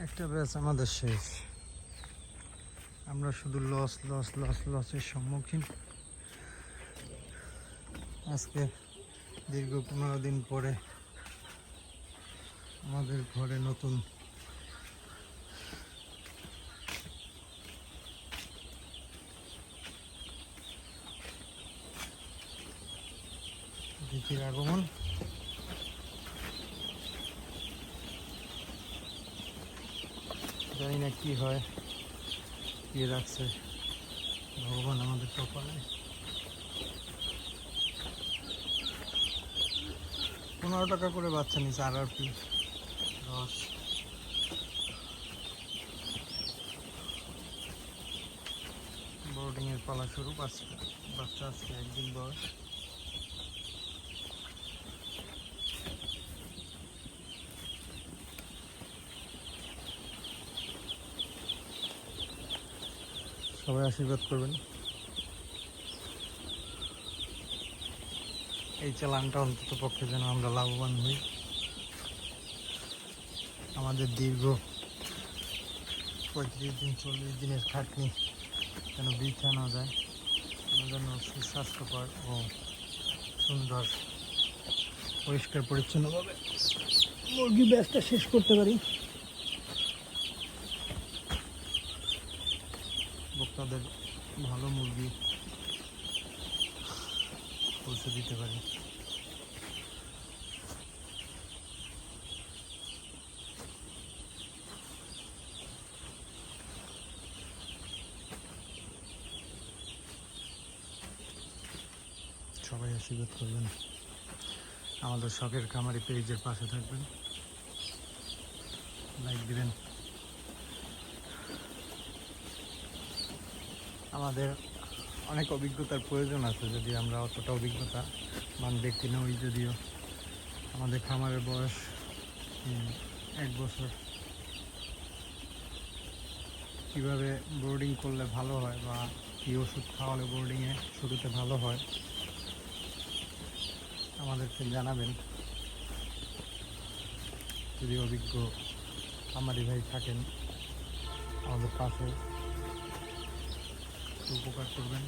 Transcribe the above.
একটা ব্যাচ আমাদের শেষ। আমরা শুধু লসের সম্মুখীন। আজকে দীর্ঘ 15 দিন পরে আমাদের ঘরে নতুন অতিথির আগমন। জানি না কি হয়, কি রাখছে ভগবান আমাদের কপালে। 15 টাকা করে বাচ্চা নিচ্ছে RRP 10। বোর্ডিংয়ের পালা শুরু। বাচ্চা আজকে একদিন বয়স। সবাই আশীর্বাদ করবেন। এই চালানটা অন্তত পক্ষে যেন আমরা লাভবান হই। আমাদের দীর্ঘ 35 দিন 40 দিনের খাটনি যেন বৃথা না যায়, যেন সুস্বাস্থ্যকর ও সুন্দর পরিষ্কার পরিচ্ছন্নভাবে মুরগি ব্যাচটা শেষ করতে পারি, ভোক্তাদের ভালো মুরগি পৌঁছে দিতে পারি। সবাই আশীর্বাদ করবেন, আমাদের শখের খামারি পেজের পাশে থাকবেন, লাইক দিবেন। আমাদের অনেক অভিজ্ঞতার প্রয়োজন আছে, যদি আমরা অতটা অভিজ্ঞতা মান ব্যক্তি নই, যদিও আমাদের খামারের বয়স 1 বছর। কীভাবে বোর্ডিং করলে ভালো হয় বা কী ওষুধ খাওয়ালে বোর্ডিংয়ে শুরুতে ভালো হয় আমাদেরকে জানাবেন। যদি অভিজ্ঞ খামারি ভাই থাকেন আমাদের পাশে উপকার করবেন।